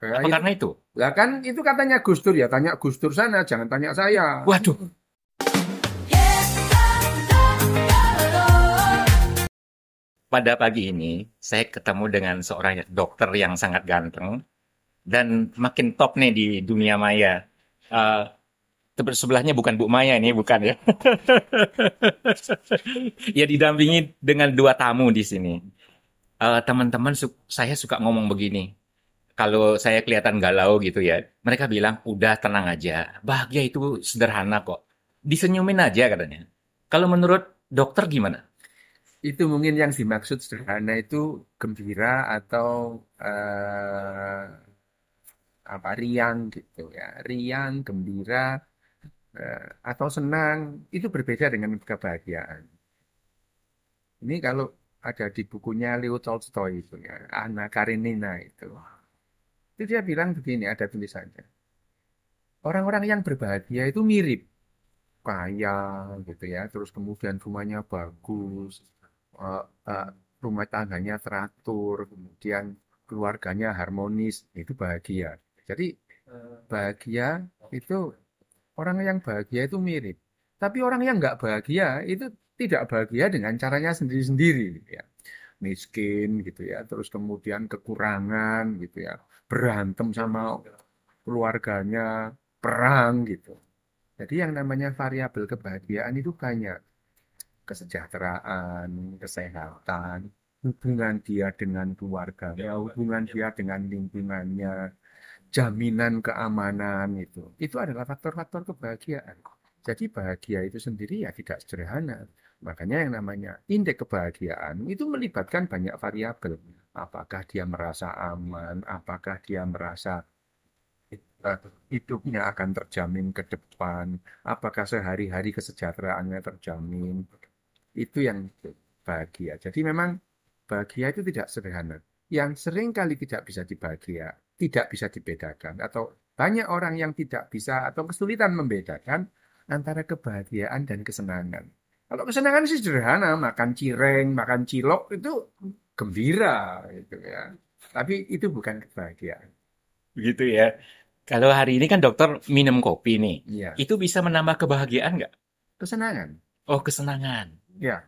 Apa Itu, karena itu? lah kan itu katanya Gus Dur ya, tanya Gus Dur sana, jangan tanya saya. Waduh, pada pagi ini saya ketemu dengan seorang dokter yang sangat ganteng dan makin top nih di dunia maya. Eh, Sebelahnya bukan Bu Maya ini, bukan ya. Ya didampingi dengan dua tamu di sini. Teman-teman, saya suka ngomong begini. Kalau saya kelihatan galau gitu ya, mereka bilang, udah tenang aja. Bahagia itu sederhana kok. Disenyumin aja katanya. Kalau menurut dokter gimana? Itu mungkin yang dimaksud sederhana itu gembira atau eh, apa riang gitu ya, riang, gembira atau senang itu berbeda dengan kebahagiaan. Ini kalau ada di bukunya Leo Tolstoy itu ya, Anna Karenina itu dia bilang begini, ada tulisannya. Orang-orang yang berbahagia itu mirip kaya gitu ya, terus kemudian rumahnya bagus, eh, eh, rumah tangganya teratur, kemudian keluarganya harmonis, itu bahagia. Jadi bahagia itu orang yang bahagia itu mirip. Tapi orang yang nggak bahagia itu tidak bahagia dengan caranya sendiri-sendiri gitu ya. Miskin gitu ya, terus kemudian kekurangan gitu ya, berantem sama keluarganya, perang gitu. Jadi yang namanya variabel kebahagiaan itu banyak. Kesejahteraan, kesehatan, hubungan dia dengan keluarganya, hubungan dia dengan lingkungannya, jaminan keamanan itu. Itu adalah faktor-faktor kebahagiaan. Jadi bahagia itu sendiri ya tidak sederhana. Makanya yang namanya indeks kebahagiaan itu melibatkan banyak variabel. Apakah dia merasa aman, apakah dia merasa eh, hidupnya akan terjamin ke depan, apakah sehari-hari kesejahteraannya terjamin. Itu yang bahagia. Jadi memang bahagia itu tidak sederhana. Yang sering kali tidak bisa dibahagia, tidak bisa dibedakan. Atau banyak orang yang tidak bisa atau kesulitan membedakan antara kebahagiaan dan kesenangan. Kalau kesenangan sih sederhana, makan cireng, makan cilok itu gembira gitu ya. Tapi itu bukan kebahagiaan. Gitu ya. Kalau hari ini kan dokter minum kopi nih. Iya, Itu bisa menambah kebahagiaan nggak? kesenangan. Oh, kesenangan. Ya,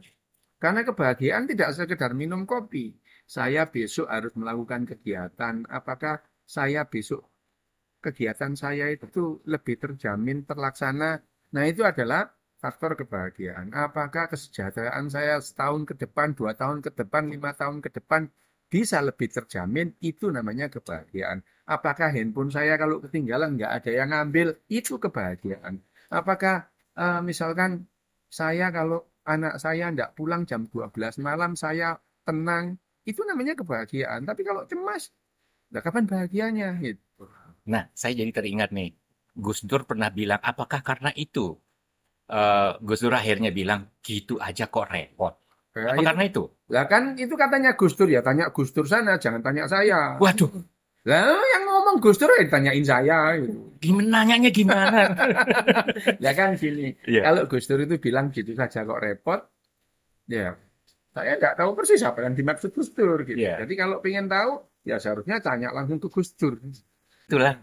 karena kebahagiaan tidak sekedar minum kopi. Saya besok harus melakukan kegiatan. Apakah saya besok kegiatan saya itu lebih terjamin terlaksana? Nah, itu adalah faktor kebahagiaan. Apakah kesejahteraan saya setahun ke depan, 2 tahun ke depan, 5 tahun ke depan bisa lebih terjamin? Itu namanya kebahagiaan. Apakah handphone saya kalau ketinggalan nggak ada yang ngambil? Itu kebahagiaan. Apakah misalkan saya kalau anak saya nggak pulang jam 12 malam, saya tenang, itu namanya kebahagiaan. Tapi kalau cemas, nah kapan bahagianya? Gitu. Nah, saya jadi teringat nih. Gus Dur pernah bilang, apakah karena itu? Gus Dur akhirnya bilang, gitu aja kok repot. Nah, Apa itu, karena itu? lah kan itu katanya Gus Dur ya, tanya Gus Dur sana, jangan tanya saya. Waduh, Lah yang ngomong Gus Dur ya ditanyain saya. Gitu. gimana nanyanya gimana? Ya kan gini, Iya, kalau Gus Dur itu bilang gitu saja kok repot, ya saya nggak tahu persis apa yang dimaksud Gus Dur gitu. iya. Jadi kalau pengen tahu, ya seharusnya tanya langsung ke Gus Dur. Itulah.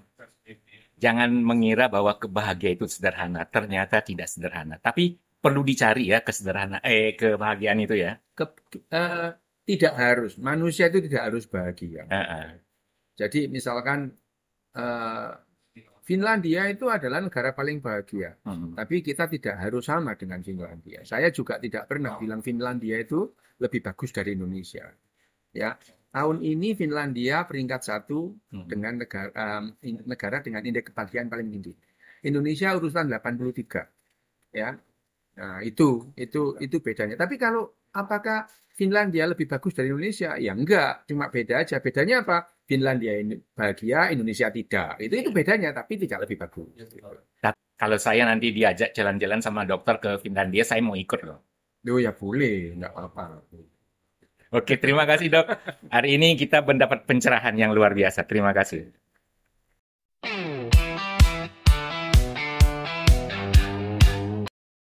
Jangan mengira bahwa kebahagiaan itu sederhana. Ternyata tidak sederhana. Tapi perlu dicari ya kebahagiaan itu ya. Eh, tidak harus, manusia itu tidak harus bahagia. Heeh. Jadi misalkan eh, Finlandia itu adalah negara paling bahagia, Hmm. tapi kita tidak harus sama dengan Finlandia. Saya juga tidak pernah bilang Finlandia itu lebih bagus dari Indonesia. Ya, tahun ini Finlandia peringkat 1 Hmm. dengan negara dengan indeks kebahagiaan paling tinggi. Indonesia urutan 83. Ya, nah, itu bedanya. Tapi kalau apakah Finlandia lebih bagus dari Indonesia? Ya enggak, cuma beda aja. Bedanya apa? Finlandia ini bahagia, Indonesia tidak. Itu bedanya, tapi tidak lebih bagus. Nah, kalau saya nanti diajak jalan-jalan sama dokter ke Finlandia, saya mau ikut loh. Oh ya boleh, enggak apa-apa. Oke, terima kasih dok. Hari ini kita mendapat pencerahan yang luar biasa. Terima kasih.